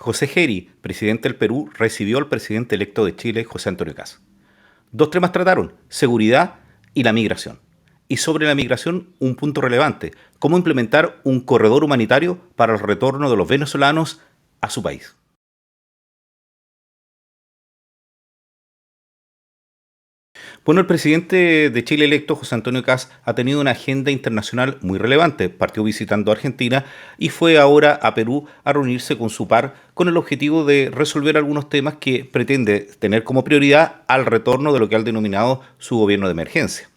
José Geri, presidente del Perú, recibió al presidente electo de Chile, José Antonio Kast. Dos temas trataron: seguridad y la migración. Y sobre la migración, un punto relevante: cómo implementar un corredor humanitario para el retorno de los venezolanos a su país. Bueno, el presidente de Chile electo, José Antonio Kast, ha tenido una agenda internacional muy relevante. Partió visitando Argentina y fue ahora a Perú a reunirse con su par con el objetivo de resolver algunos temas que pretende tener como prioridad al retorno de lo que ha denominado su gobierno de emergencia.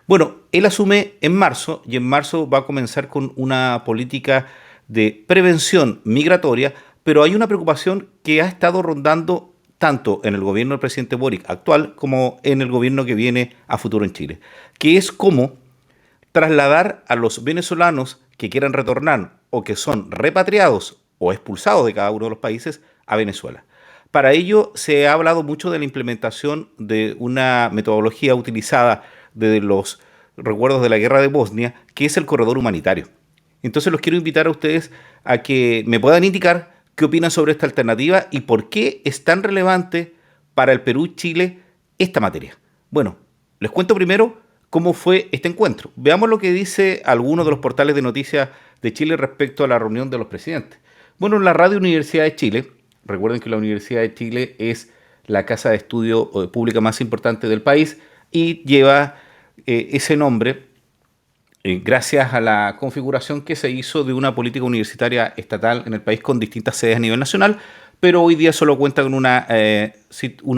Bueno, él asume en marzo y en marzo va a comenzar con una política de prevención migratoria, pero hay una preocupación que ha estado rondando tanto en el gobierno del presidente Boric actual como en el gobierno que viene a futuro en Chile, que es cómo trasladar a los venezolanos que quieran retornar o que son repatriados o expulsados de cada uno de los países a Venezuela. Para ello se ha hablado mucho de la implementación de una metodología utilizada desde los recuerdos de la guerra de Bosnia, que es el corredor humanitario. Entonces los quiero invitar a ustedes a que me puedan indicar qué opinan sobre esta alternativa y por qué es tan relevante para el Perú y Chile esta materia. Bueno, les cuento primero cómo fue este encuentro. Veamos lo que dice algunos de los portales de noticias de Chile respecto a la reunión de los presidentes. Bueno, en la Radio Universidad de Chile, recuerden que la Universidad de Chile es la casa de estudio pública más importante del país y lleva ese nombre gracias a la configuración que se hizo de una política universitaria estatal en el país con distintas sedes a nivel nacional, pero hoy día solo cuenta con una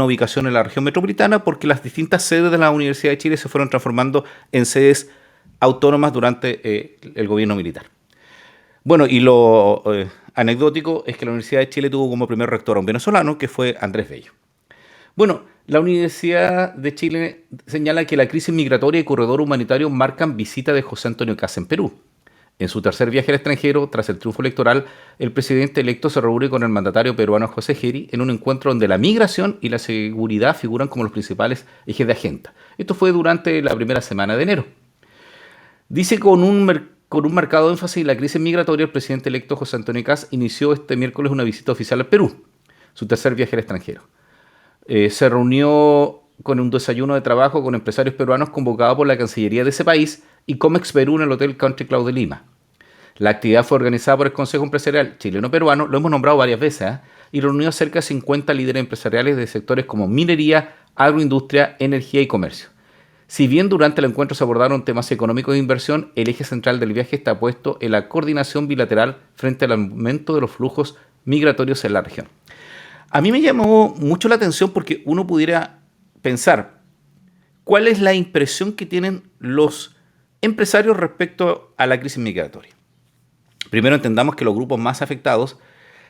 ubicación en la región metropolitana porque las distintas sedes de la Universidad de Chile se fueron transformando en sedes autónomas durante el gobierno militar. Bueno, y lo anecdótico es que la Universidad de Chile tuvo como primer rector a un venezolano, que fue Andrés Bello. Bueno, la Universidad de Chile señala que la crisis migratoria y corredor humanitario marcan visita de José Antonio Kast en Perú. En su tercer viaje al extranjero, tras el triunfo electoral, el presidente electo se reúne con el mandatario peruano José Geri en un encuentro donde la migración y la seguridad figuran como los principales ejes de agenda. Esto fue durante la primera semana de enero. Dice con un marcado énfasis en la crisis migratoria, el presidente electo José Antonio Kast inició este miércoles una visita oficial al Perú, su tercer viaje al extranjero. Se reunió con un desayuno de trabajo con empresarios peruanos convocado por la Cancillería de ese país y Comex Perú en el Hotel Country Club de Lima. La actividad fue organizada por el Consejo Empresarial Chileno-Peruano, lo hemos nombrado varias veces, y reunió a cerca de 50 líderes empresariales de sectores como minería, agroindustria, energía y comercio. Si bien durante el encuentro se abordaron temas económicos de inversión, el eje central del viaje está puesto en la coordinación bilateral frente al aumento de los flujos migratorios en la región. A mí me llamó mucho la atención porque uno pudiera pensar cuál es la impresión que tienen los empresarios respecto a la crisis migratoria. Primero entendamos que los grupos más afectados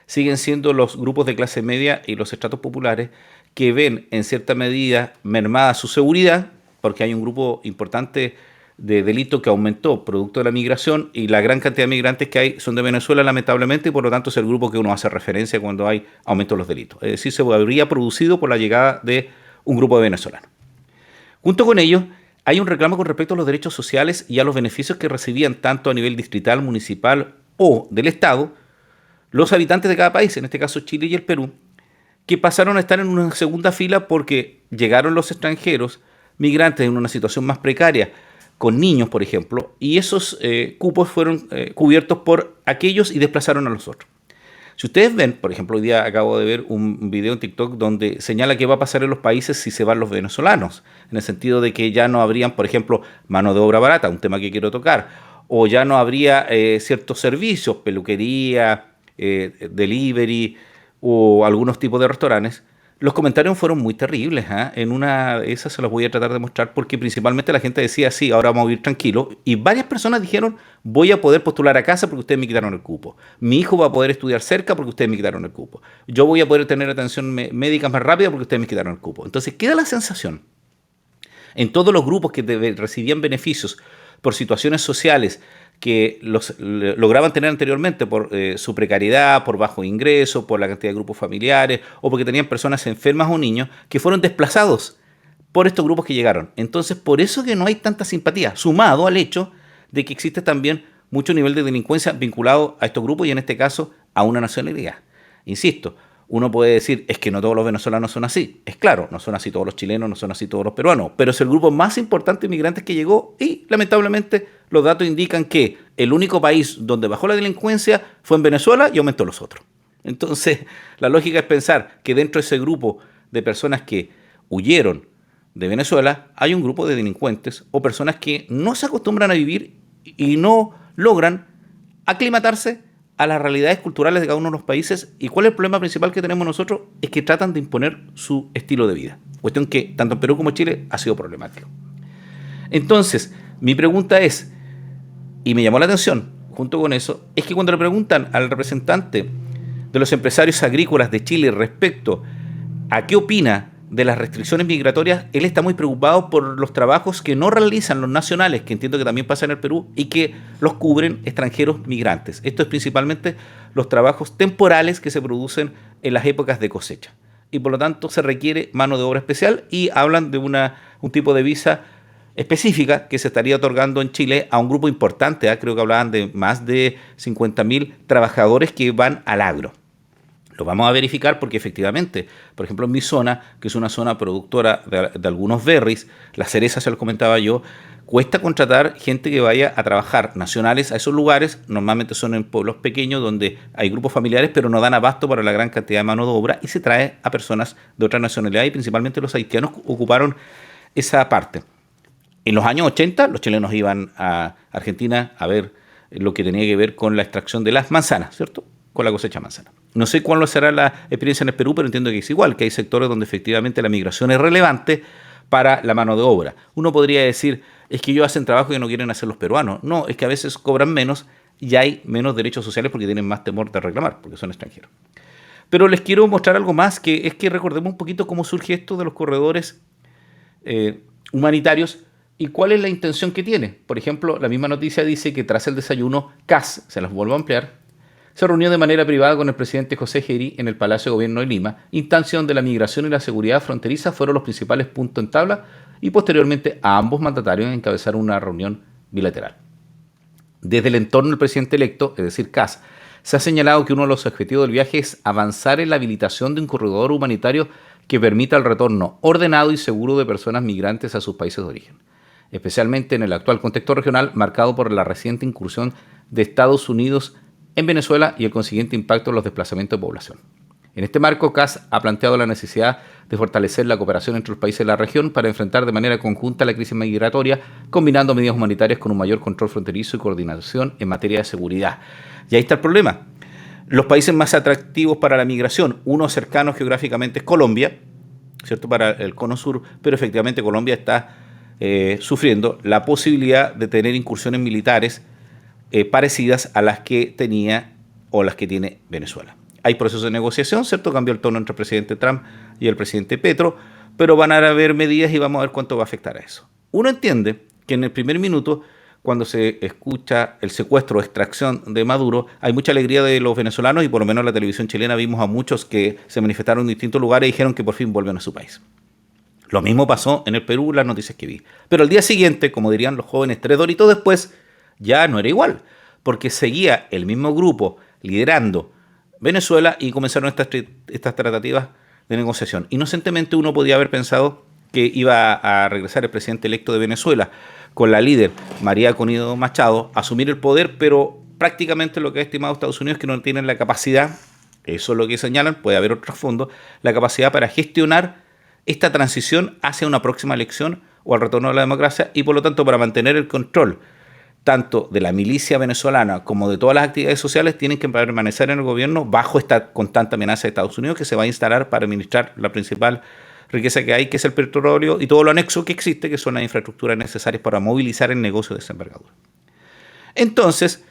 siguen siendo los grupos de clase media y los estratos populares que ven en cierta medida mermada su seguridad porque hay un grupo importante de delito que aumentó producto de la migración y la gran cantidad de migrantes que hay son de Venezuela lamentablemente y por lo tanto es el grupo que uno hace referencia cuando hay aumento de los delitos. Es decir, se habría producido por la llegada de un grupo de venezolanos. Junto con ello, hay un reclamo con respecto a los derechos sociales y a los beneficios que recibían tanto a nivel distrital, municipal o del Estado los habitantes de cada país, en este caso Chile y el Perú, que pasaron a estar en una segunda fila porque llegaron los extranjeros, migrantes en una situación más precaria, con niños, por ejemplo, y esos cupos fueron cubiertos por aquellos y desplazaron a los otros. Si ustedes ven, por ejemplo, hoy día acabo de ver un video en TikTok donde señala qué va a pasar en los países si se van los venezolanos, en el sentido de que ya no habrían, por ejemplo, mano de obra barata, un tema que quiero tocar, o ya no habría ciertos servicios, peluquería, delivery o algunos tipos de restaurantes. Los comentarios fueron muy terribles, ¿eh? En una de esas se los voy a tratar de mostrar porque principalmente la gente decía, sí, ahora vamos a vivir tranquilo. Y varias personas dijeron, voy a poder postular a casa porque ustedes me quitaron el cupo. Mi hijo va a poder estudiar cerca porque ustedes me quitaron el cupo. Yo voy a poder tener atención médica más rápida porque ustedes me quitaron el cupo. Entonces queda la sensación en todos los grupos que recibían beneficios por situaciones sociales que lograban tener anteriormente por su precariedad, por bajo ingreso, por la cantidad de grupos familiares o porque tenían personas enfermas o niños que fueron desplazados por estos grupos que llegaron. Entonces, por eso que no hay tanta simpatía, sumado al hecho de que existe también mucho nivel de delincuencia vinculado a estos grupos y en este caso a una nacionalidad. Insisto, uno puede decir, es que no todos los venezolanos son así. Es claro, no son así todos los chilenos, no son así todos los peruanos, pero es el grupo más importante de inmigrantes que llegó y lamentablemente los datos indican que el único país donde bajó la delincuencia fue en Venezuela y aumentó los otros. Entonces, la lógica es pensar que dentro de ese grupo de personas que huyeron de Venezuela hay un grupo de delincuentes o personas que no se acostumbran a vivir y no logran aclimatarse a las realidades culturales de cada uno de los países. ¿Y cuál es el problema principal que tenemos nosotros? Es que tratan de imponer su estilo de vida. Cuestión que tanto en Perú como en Chile ha sido problemático. Entonces, mi pregunta es, y me llamó la atención junto con eso, es que cuando le preguntan al representante de los empresarios agrícolas de Chile respecto a qué opina de las restricciones migratorias, él está muy preocupado por los trabajos que no realizan los nacionales, que entiendo que también pasa en el Perú, y que los cubren extranjeros migrantes. Esto es principalmente los trabajos temporales que se producen en las épocas de cosecha. Y por lo tanto se requiere mano de obra especial y hablan de un tipo de visa específica que se estaría otorgando en Chile a un grupo importante, ¿eh? Creo que hablaban de más de 50.000 trabajadores que van al agro. Lo vamos a verificar porque efectivamente, por ejemplo en mi zona, que es una zona productora de algunos berries, las cerezas se lo comentaba yo, cuesta contratar gente que vaya a trabajar nacionales a esos lugares, normalmente son en pueblos pequeños donde hay grupos familiares pero no dan abasto para la gran cantidad de mano de obra y se trae a personas de otra nacionalidad y principalmente los haitianos ocuparon esa parte. En los años 80 los chilenos iban a Argentina a ver lo que tenía que ver con la extracción de las manzanas, ¿cierto? Con la cosecha de manzana. No sé cuál será la experiencia en el Perú, pero entiendo que es igual, que hay sectores donde efectivamente la migración es relevante para la mano de obra. Uno podría decir, es que ellos hacen trabajo que no quieren hacer los peruanos. No, es que a veces cobran menos y hay menos derechos sociales porque tienen más temor de reclamar, porque son extranjeros. Pero les quiero mostrar algo más, que es que recordemos un poquito cómo surge esto de los corredores humanitarios y cuál es la intención que tiene. Por ejemplo, la misma noticia dice que tras el desayuno, CAS, se las vuelvo a ampliar, se reunió de manera privada con el presidente José Geri en el Palacio de Gobierno de Lima, instancia donde la migración y la seguridad fronteriza fueron los principales puntos en tabla y posteriormente a ambos mandatarios encabezaron una reunión bilateral. Desde el entorno del presidente electo, es decir, CAS, se ha señalado que uno de los objetivos del viaje es avanzar en la habilitación de un corredor humanitario que permita el retorno ordenado y seguro de personas migrantes a sus países de origen, especialmente en el actual contexto regional marcado por la reciente incursión de Estados Unidos en Venezuela y el consiguiente impacto en los desplazamientos de población. En este marco, CAS ha planteado la necesidad de fortalecer la cooperación entre los países de la región para enfrentar de manera conjunta la crisis migratoria, combinando medidas humanitarias con un mayor control fronterizo y coordinación en materia de seguridad. Y ahí está el problema. Los países más atractivos para la migración, uno cercano geográficamente es Colombia, ¿cierto? Para el cono sur, pero efectivamente Colombia está sufriendo la posibilidad de tener incursiones militares parecidas a las que tenía o las que tiene Venezuela. Hay procesos de negociación, ¿cierto? Cambió el tono entre el presidente Trump y el presidente Petro, pero van a haber medidas y vamos a ver cuánto va a afectar a eso. Uno entiende que en el primer minuto, cuando se escucha el secuestro o extracción de Maduro, hay mucha alegría de los venezolanos y por lo menos en la televisión chilena vimos a muchos que se manifestaron en distintos lugares y dijeron que por fin vuelven a su país. Lo mismo pasó en el Perú, las noticias que vi. Pero al día siguiente, como dirían los jóvenes, 3 doritos después, ya no era igual, porque seguía el mismo grupo liderando Venezuela y comenzaron estas tratativas de negociación. Inocentemente uno podía haber pensado que iba a regresar el presidente electo de Venezuela con la líder María Corina Machado a asumir el poder, pero prácticamente lo que ha estimado Estados Unidos es que no tienen la capacidad, eso es lo que señalan, puede haber otros fondos, la capacidad para gestionar esta transición hacia una próxima elección o al retorno a la democracia y por lo tanto para mantener el control tanto de la milicia venezolana como de todas las actividades sociales tienen que permanecer en el gobierno bajo esta constante amenaza de Estados Unidos que se va a instalar para administrar la principal riqueza que hay, que es el petróleo y todo lo anexo que existe, que son las infraestructuras necesarias para movilizar el negocio de esa envergadura. Entonces,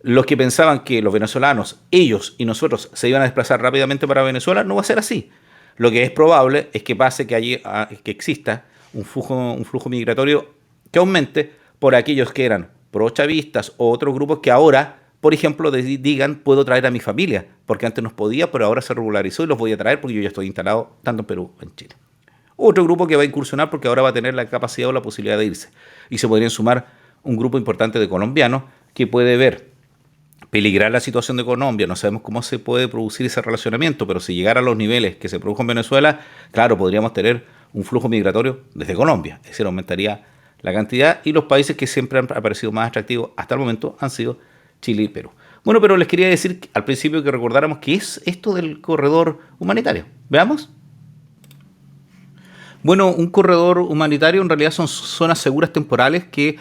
los que pensaban que los venezolanos, ellos y nosotros se iban a desplazar rápidamente para Venezuela, no va a ser así. Lo que es probable es que pase que exista un flujo migratorio que aumente por aquellos que eran pro-chavistas o otros grupos que ahora, por ejemplo, digan, puedo traer a mi familia, porque antes no podía, pero ahora se regularizó y los voy a traer porque yo ya estoy instalado tanto en Perú como en Chile. Otro grupo que va a incursionar porque ahora va a tener la capacidad o la posibilidad de irse. Y se podrían sumar un grupo importante de colombianos que puede ver peligrar la situación de Colombia, no sabemos cómo se puede producir ese relacionamiento, pero si llegara a los niveles que se produjo en Venezuela, claro, podríamos tener un flujo migratorio desde Colombia, es decir, aumentaría la cantidad y los países que siempre han aparecido más atractivos hasta el momento han sido Chile y Perú. Bueno, pero les quería decir al principio que recordáramos qué es esto del corredor humanitario. ¿Veamos? Bueno, un corredor humanitario en realidad son zonas seguras temporales que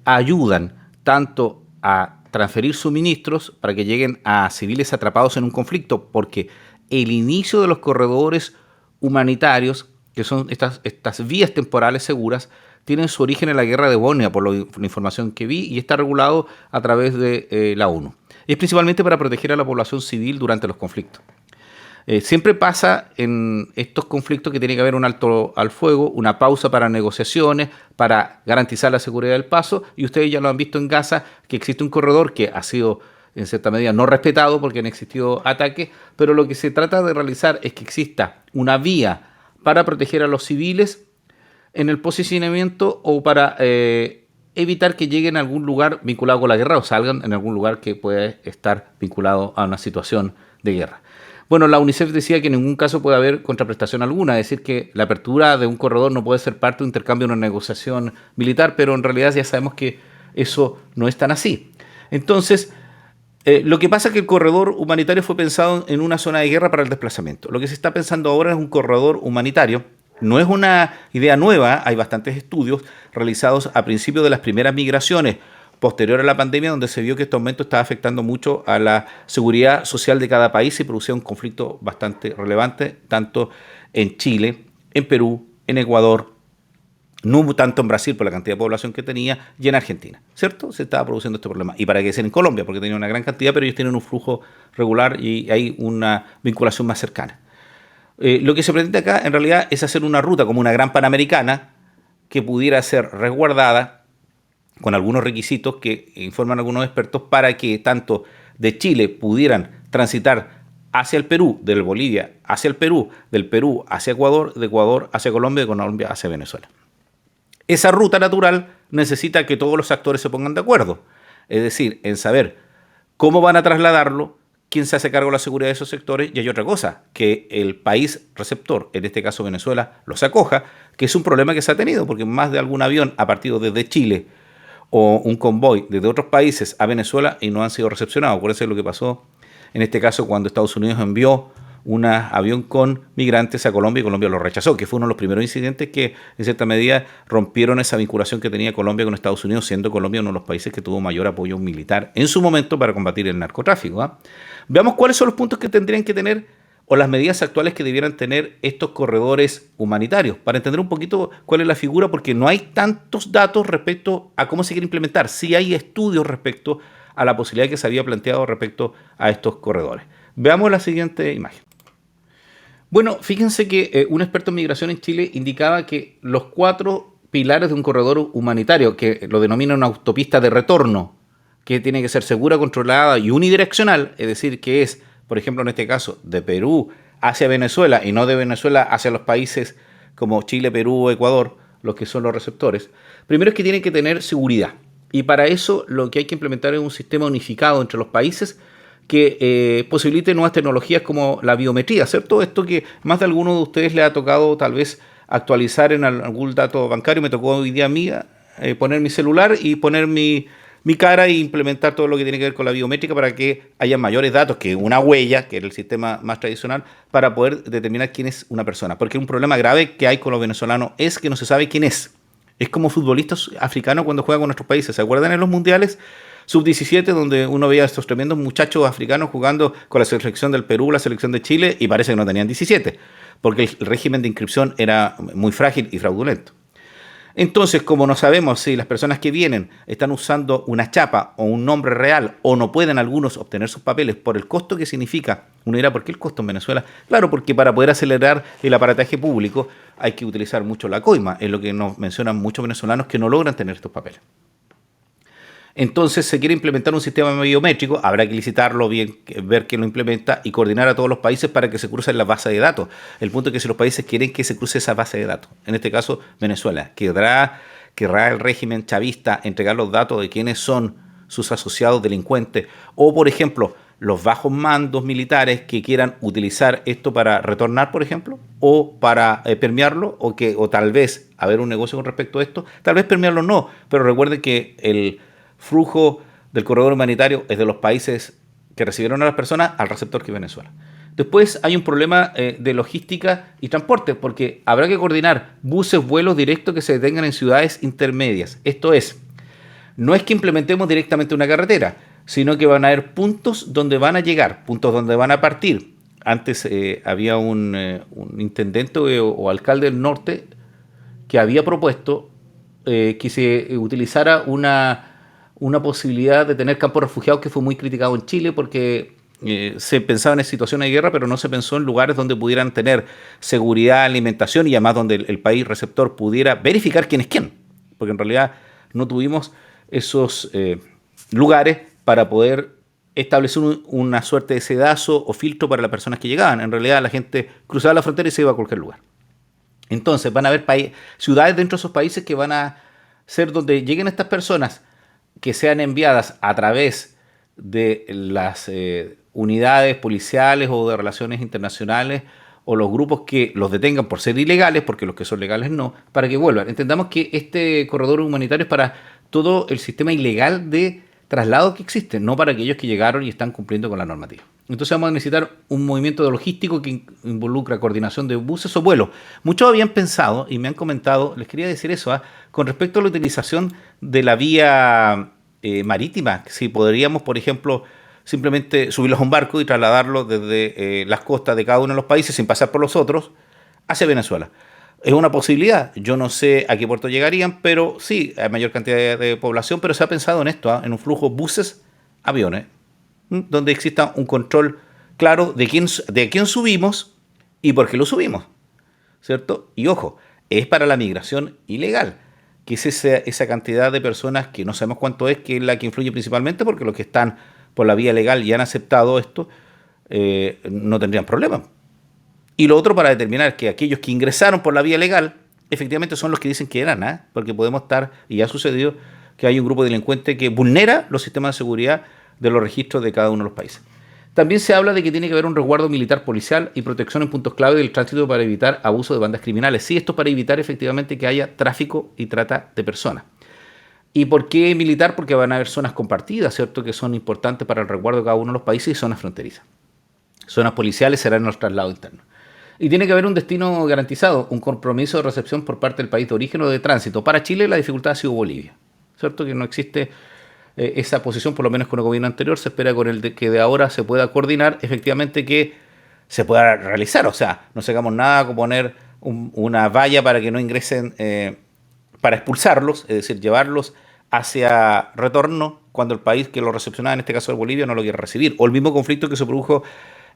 ayudan tanto a transferir suministros para que lleguen a civiles atrapados en un conflicto, porque el inicio de los corredores humanitarios, que son estas vías temporales seguras, tienen su origen en la guerra de Bosnia, por la información que vi, y está regulado a través de la ONU. Es principalmente para proteger a la población civil durante los conflictos. Siempre pasa en estos conflictos que tiene que haber un alto al fuego, una pausa para negociaciones, para garantizar la seguridad del paso, y ustedes ya lo han visto en Gaza, que existe un corredor que ha sido en cierta medida no respetado porque han existido ataques, pero lo que se trata de realizar es que exista una vía para proteger a los civiles en el posicionamiento o para evitar que lleguen a algún lugar vinculado con la guerra o salgan en algún lugar que pueda estar vinculado a una situación de guerra. Bueno, la UNICEF decía que en ningún caso puede haber contraprestación alguna, es decir, que la apertura de un corredor no puede ser parte de un intercambio de una negociación militar, pero en realidad ya sabemos que eso no es tan así. Entonces, lo que pasa es que el corredor humanitario fue pensado en una zona de guerra para el desplazamiento. Lo que se está pensando ahora es un corredor humanitario. No es una idea nueva, hay bastantes estudios realizados a principios de las primeras migraciones posterior a la pandemia, donde se vio que este aumento estaba afectando mucho a la seguridad social de cada país y producía un conflicto bastante relevante, tanto en Chile, en Perú, en Ecuador, no tanto en Brasil por la cantidad de población que tenía, y en Argentina, ¿cierto? Se estaba produciendo este problema. Y para qué ser en Colombia, porque tenía una gran cantidad, pero ellos tienen un flujo regular y hay una vinculación más cercana. Lo que se pretende acá en realidad es hacer una ruta como una gran panamericana que pudiera ser resguardada con algunos requisitos que informan algunos expertos para que tanto de Chile pudieran transitar hacia el Perú, del Bolivia hacia el Perú, del Perú hacia Ecuador, de Ecuador hacia Colombia, de Colombia hacia Venezuela. Esa ruta natural necesita que todos los actores se pongan de acuerdo, es decir, en saber cómo van a trasladarlo, quién se hace cargo de la seguridad de esos sectores, y hay otra cosa, que el país receptor, en este caso Venezuela, los acoja, que es un problema que se ha tenido, porque más de algún avión ha partido desde Chile o un convoy desde otros países a Venezuela y no han sido recepcionados. Por eso es lo que pasó en este caso cuando Estados Unidos envió un avión con migrantes a Colombia y Colombia lo rechazó, que fue uno de los primeros incidentes que en cierta medida rompieron esa vinculación que tenía Colombia con Estados Unidos, siendo Colombia uno de los países que tuvo mayor apoyo militar en su momento para combatir el narcotráfico, ¿eh? Veamos cuáles son los puntos que tendrían que tener o las medidas actuales que debieran tener estos corredores humanitarios, para entender un poquito cuál es la figura, porque no hay tantos datos respecto a cómo se quiere implementar. Sí hay estudios respecto a la posibilidad que se había planteado respecto a estos corredores. Veamos la siguiente imagen. Bueno, fíjense que un experto en migración en Chile indicaba que los 4 pilares de un corredor humanitario, que lo denomina una autopista de retorno, que tiene que ser segura, controlada y unidireccional, es decir, que es, por ejemplo, en este caso, de Perú hacia Venezuela y no de Venezuela hacia los países como Chile, Perú o Ecuador, los que son los receptores. Primero es que tienen que tener seguridad. Y para eso lo que hay que implementar es un sistema unificado entre los países que posibilite nuevas tecnologías como la biometría, ¿cierto? Esto que más de alguno de ustedes le ha tocado tal vez actualizar en algún dato bancario. Me tocó hoy día a mí poner mi celular y poner mi cara e implementar todo lo que tiene que ver con la biométrica para que haya mayores datos que una huella, que era el sistema más tradicional, para poder determinar quién es una persona. Porque un problema grave que hay con los venezolanos es que no se sabe quién es. Es como futbolistas africanos cuando juegan con nuestros países. ¿Se acuerdan en los mundiales sub-17 donde uno veía a estos tremendos muchachos africanos jugando con la selección del Perú, la selección de Chile, y parece que no tenían 17? Porque el régimen de inscripción era muy frágil y fraudulento. Entonces, como no sabemos si las personas que vienen están usando una chapa o un nombre real o no pueden algunos obtener sus papeles por el costo que significa, uno dirá, ¿por qué el costo en Venezuela? Claro, porque para poder acelerar el aparataje público hay que utilizar mucho la coima, es lo que nos mencionan muchos venezolanos que no logran tener estos papeles. Entonces se quiere implementar un sistema biométrico, habrá que licitarlo bien, ver quién lo implementa y coordinar a todos los países para que se crucen las bases de datos. El punto es que si los países quieren que se cruce esa base de datos, en este caso Venezuela, querrá el régimen chavista entregar los datos de quiénes son sus asociados delincuentes, o por ejemplo, los bajos mandos militares que quieran utilizar esto para retornar, por ejemplo, o para permearlo, o tal vez haber un negocio con respecto a esto, tal vez permearlo no, pero recuerden que el flujo del corredor humanitario es de los países que recibieron a las personas al receptor que es Venezuela. Después hay un problema de logística y transporte, porque habrá que coordinar buses, vuelos directos que se detengan en ciudades intermedias. Esto es, no es que implementemos directamente una carretera, sino que van a haber puntos donde van a llegar, puntos donde van a partir. Antes había un intendente o alcalde del norte que había propuesto que se utilizara una posibilidad de tener campos refugiados, que fue muy criticado en Chile porque se pensaba en situaciones de guerra, pero no se pensó en lugares donde pudieran tener seguridad, alimentación y además donde el país receptor pudiera verificar quién es quién, porque en realidad no tuvimos esos lugares para poder establecer una suerte de sedazo o filtro para las personas que llegaban. En realidad la gente cruzaba la frontera y se iba a cualquier lugar. Entonces van a haber ciudades dentro de esos países que van a ser donde lleguen estas personas que sean enviadas a través de las unidades policiales o de relaciones internacionales o los grupos que los detengan por ser ilegales, porque los que son legales no, para que vuelvan. Entendamos que este corredor humanitario es para todo el sistema ilegal de traslado que existe, no para aquellos que llegaron y están cumpliendo con la normativa. Entonces vamos a necesitar un movimiento de logístico que involucra coordinación de buses o vuelos. Muchos habían pensado y me han comentado, les quería decir eso, con respecto a la utilización de la vía marítima, si podríamos, por ejemplo, simplemente subirlos a un barco y trasladarlos desde las costas de cada uno de los países sin pasar por los otros hacia Venezuela. Es una posibilidad. Yo no sé a qué puerto llegarían, pero sí, hay mayor cantidad de población, pero se ha pensado en esto, en un flujo buses, aviones, donde exista un control claro de quién subimos y por qué lo subimos, ¿cierto? Y ojo, es para la migración ilegal, que es esa cantidad de personas que no sabemos cuánto es, que es la que influye principalmente, porque los que están por la vía legal y han aceptado esto, no tendrían problema. Y lo otro para determinar que aquellos que ingresaron por la vía legal, efectivamente son los que dicen que eran, porque podemos estar, y ha sucedido, que hay un grupo delincuente que vulnera los sistemas de seguridad de los registros de cada uno de los países. También se habla de que tiene que haber un resguardo militar policial y protección en puntos clave del tránsito para evitar abuso de bandas criminales. Sí, esto para evitar efectivamente que haya tráfico y trata de personas. ¿Y por qué militar? Porque van a haber zonas compartidas, ¿cierto?, que son importantes para el resguardo de cada uno de los países, y zonas fronterizas. Zonas policiales serán en los traslados internos. Y tiene que haber un destino garantizado, un compromiso de recepción por parte del país de origen o de tránsito. Para Chile la dificultad ha sido Bolivia, ¿cierto?, que no existe esa posición, por lo menos con el gobierno anterior. Se espera con que de ahora se pueda coordinar, efectivamente que se pueda realizar. O sea, no sacamos nada con poner una valla para que no ingresen, para expulsarlos, es decir, llevarlos hacia retorno cuando el país que lo recepcionaba, en este caso de Bolivia, no lo quiere recibir. O el mismo conflicto que se produjo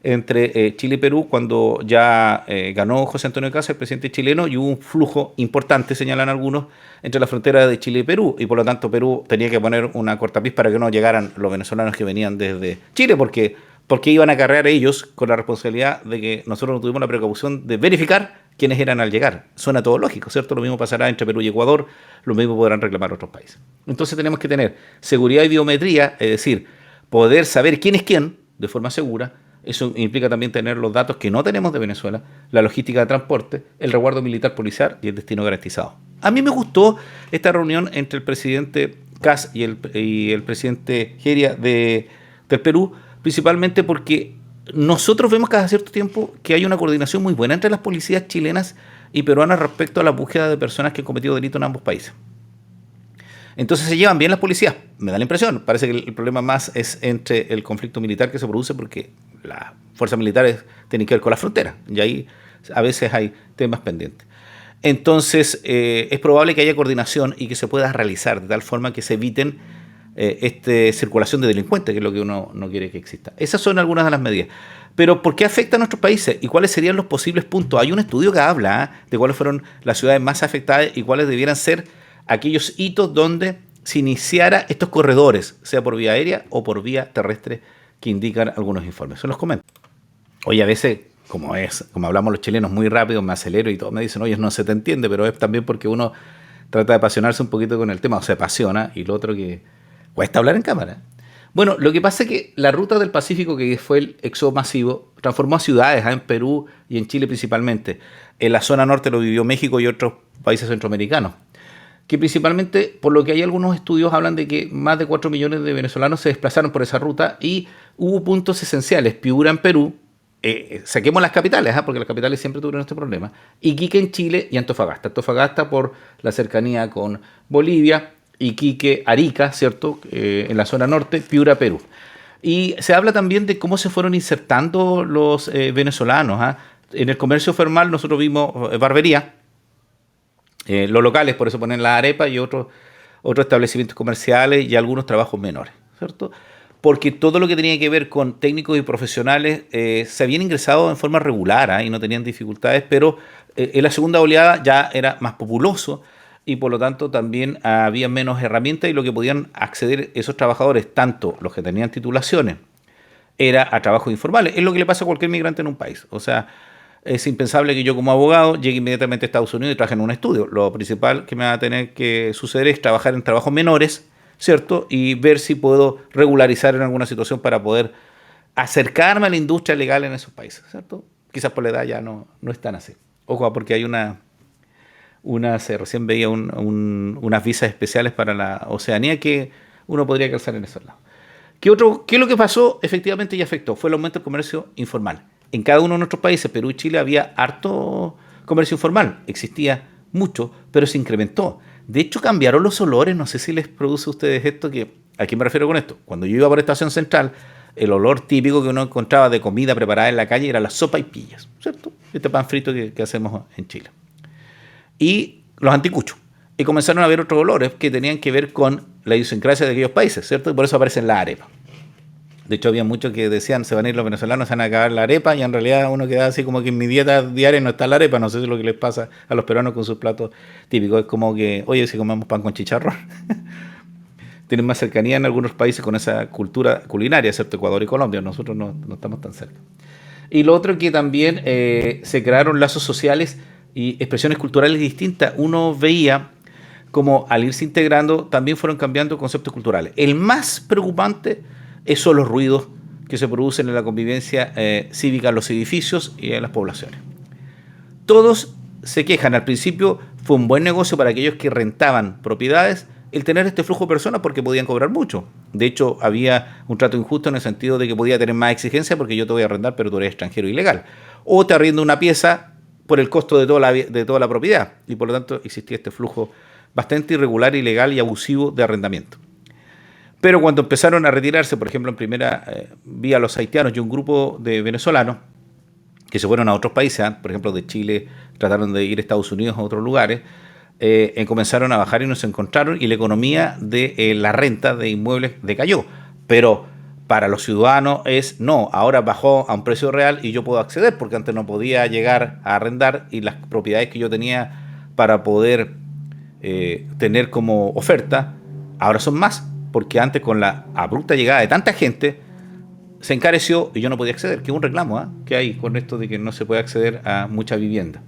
entre Chile y Perú cuando ya ganó José Antonio Kast, el presidente chileno, y hubo un flujo importante, señalan algunos, entre la frontera de Chile y Perú, y por lo tanto Perú tenía que poner una cortapista para que no llegaran los venezolanos que venían desde Chile, porque iban a cargar ellos con la responsabilidad de que nosotros no tuvimos la precaución de verificar quiénes eran al llegar. Suena todo lógico, ¿cierto? Lo mismo pasará entre Perú y Ecuador, lo mismo podrán reclamar otros países. Entonces tenemos que tener seguridad y biometría, es decir, poder saber quién es quién de forma segura. Eso implica también tener los datos que no tenemos de Venezuela, la logística de transporte, el resguardo militar policial y el destino garantizado. A mí me gustó esta reunión entre el presidente Kast y el presidente Heredia del Perú, principalmente porque nosotros vemos cada cierto tiempo que hay una coordinación muy buena entre las policías chilenas y peruanas respecto a la búsqueda de personas que han cometido delitos en ambos países. Entonces se llevan bien las policías, me da la impresión. Parece que el problema más es entre el conflicto militar que se produce porque las fuerzas militares tienen que ver con la frontera y ahí a veces hay temas pendientes. Entonces es probable que haya coordinación y que se pueda realizar de tal forma que se eviten esta circulación de delincuentes, que es lo que uno no quiere que exista. Esas son algunas de las medidas. Pero ¿por qué afecta a nuestros países? ¿Y cuáles serían los posibles puntos? Hay un estudio que habla de cuáles fueron las ciudades más afectadas y cuáles debieran ser aquellos hitos donde se iniciara estos corredores, sea por vía aérea o por vía terrestre, que indican algunos informes. Se los comento. Oye, a veces, como hablamos los chilenos muy rápido, me acelero y todos me dicen, oye, no se te entiende, pero es también porque uno trata de apasionarse un poquito con el tema, o se apasiona, y lo otro que Cuesta hablar en cámara. Bueno, lo que pasa es que la ruta del Pacífico, que fue el éxodo masivo, transformó a ciudades, en Perú y en Chile principalmente. En la zona norte lo vivió México y otros países centroamericanos. Que principalmente, por lo que hay algunos estudios, hablan de que más de 4 millones de venezolanos se desplazaron por esa ruta y hubo puntos esenciales. Piura en Perú, saquemos las capitales, porque las capitales siempre tuvieron este problema, Iquique en Chile y Antofagasta. Antofagasta por la cercanía con Bolivia, Iquique, Arica, ¿cierto? En la zona norte, Piura, Perú. Y se habla también de cómo se fueron insertando los venezolanos. En el comercio formal nosotros vimos barbería, los locales, por eso ponen la arepa y otros establecimientos comerciales y algunos trabajos menores, ¿cierto? Porque todo lo que tenía que ver con técnicos y profesionales se habían ingresado en forma regular y no tenían dificultades, pero en la segunda oleada ya era más populoso y por lo tanto también había menos herramientas y lo que podían acceder esos trabajadores, tanto los que tenían titulaciones, era a trabajos informales. Es lo que le pasa a cualquier migrante en un país. O sea, es impensable que yo como abogado llegue inmediatamente a Estados Unidos y trabaje en un estudio. Lo principal que me va a tener que suceder es trabajar en trabajos menores, ¿cierto? Y ver si puedo regularizar en alguna situación para poder acercarme a la industria legal en esos países, ¿cierto? Quizás por la edad ya no es tan así. Ojo, porque hay recién veía unas visas especiales para la Oceanía que uno podría calzar en esos lados. ¿Qué es lo que pasó? Efectivamente y afectó. Fue el aumento del comercio informal. En cada uno de nuestros países, Perú y Chile, había harto comercio informal. Existía mucho, pero se incrementó. De hecho, cambiaron los olores. No sé si les produce a ustedes esto. ¿A qué me refiero con esto? Cuando yo iba por Estación Central, el olor típico que uno encontraba de comida preparada en la calle era la sopa y pillas, ¿cierto? Este pan frito que hacemos en Chile. Y los anticuchos. Y comenzaron a haber otros olores que tenían que ver con la idiosincrasia de aquellos países, ¿cierto? Y por eso aparecen las arepas. De hecho, había muchos que decían, se van a ir los venezolanos, se van a acabar la arepa, y en realidad uno queda así como que en mi dieta diaria no está la arepa. No sé si es lo que les pasa a los peruanos con sus platos típicos. Es como que, oye, si comemos pan con chicharrón. Tienen más cercanía en algunos países con esa cultura culinaria, ¿cierto? Ecuador y Colombia. Nosotros no estamos tan cerca. Y lo otro que también se crearon lazos sociales y expresiones culturales distintas. Uno veía como al irse integrando también fueron cambiando conceptos culturales. El más preocupante son los ruidos que se producen en la convivencia cívica en los edificios y en las poblaciones. Todos se quejan. Al principio fue un buen negocio para aquellos que rentaban propiedades el tener este flujo de personas porque podían cobrar mucho. De hecho, había un trato injusto en el sentido de que podía tener más exigencia porque yo te voy a arrendar, pero tú eres extranjero ilegal. O te arriendo una pieza por el costo de toda la propiedad. Y por lo tanto existía este flujo bastante irregular, ilegal y abusivo de arrendamiento. Pero cuando empezaron a retirarse, por ejemplo, en primera vía los haitianos y un grupo de venezolanos que se fueron a otros países, por ejemplo de Chile, trataron de ir a Estados Unidos o a otros lugares, comenzaron a bajar y nos encontraron y la economía de la renta de inmuebles decayó. Pero para los ciudadanos ahora bajó a un precio real y yo puedo acceder, porque antes no podía llegar a arrendar y las propiedades que yo tenía para poder tener como oferta, ahora son más, porque antes con la abrupta llegada de tanta gente se encareció y yo no podía acceder, que es un reclamo que hay con esto de que no se puede acceder a mucha vivienda.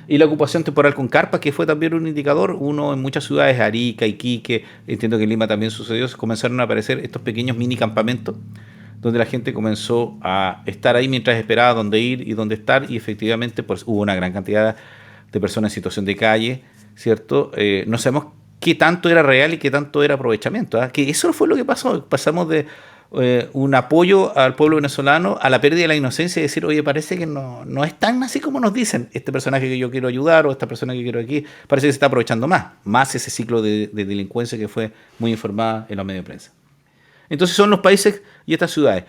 Y la ocupación temporal con carpas, que fue también un indicador. Uno en muchas ciudades, Arica, Iquique, entiendo que en Lima también sucedió, comenzaron a aparecer estos pequeños mini campamentos donde la gente comenzó a estar ahí mientras esperaba dónde ir y dónde estar, y efectivamente pues hubo una gran cantidad de personas en situación de calle, ¿cierto? No sabemos qué tanto era real y qué tanto era aprovechamiento, que eso fue lo que pasó. Pasamos de un apoyo al pueblo venezolano a la pérdida de la inocencia y decir, oye, parece que no es tan así como nos dicen, este personaje que yo quiero ayudar o esta persona que quiero aquí, parece que se está aprovechando más ese ciclo de delincuencia que fue muy informada en los medios de prensa. Entonces son los países y estas ciudades.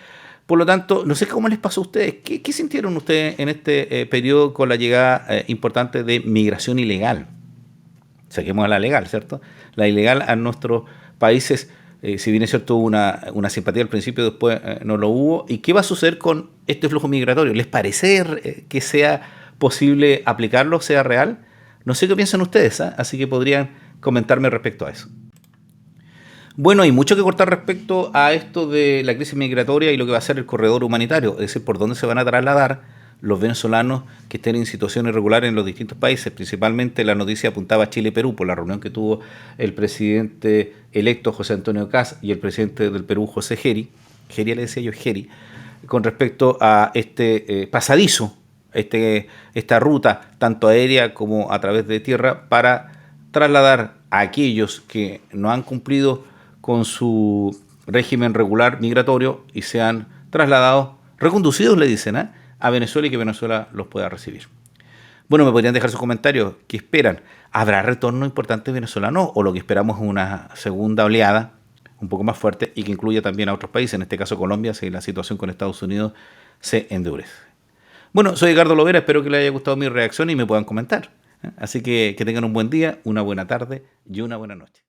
Por lo tanto, no sé cómo les pasó a ustedes. ¿Qué sintieron ustedes en este periodo con la llegada importante de migración ilegal? Saquemos a la legal, ¿cierto? La ilegal a nuestros países, si bien es cierto, hubo una simpatía al principio, después no lo hubo. ¿Y qué va a suceder con este flujo migratorio? ¿Les parece que sea posible aplicarlo, sea real? No sé qué piensan ustedes, así que podrían comentarme respecto a eso. Bueno, hay mucho que cortar respecto a esto de la crisis migratoria y lo que va a ser el corredor humanitario, es decir, por dónde se van a trasladar los venezolanos que estén en situación irregular en los distintos países. Principalmente la noticia apuntaba a Chile y Perú por la reunión que tuvo el presidente electo José Antonio Kast y el presidente del Perú José Geri, Geri le decía yo, Geri, con respecto a este pasadizo, esta ruta tanto aérea como a través de tierra para trasladar a aquellos que no han cumplido con su régimen regular migratorio y sean trasladados, reconducidos, le dicen, a Venezuela y que Venezuela los pueda recibir. Bueno, me podrían dejar sus comentarios. ¿Qué esperan? ¿Habrá retorno importante venezolano o lo que esperamos es una segunda oleada un poco más fuerte y que incluya también a otros países, en este caso Colombia, si la situación con Estados Unidos se endurece? Bueno, soy Edgardo Lovera, espero que les haya gustado mi reacción y me puedan comentar. Así que tengan un buen día, una buena tarde y una buena noche.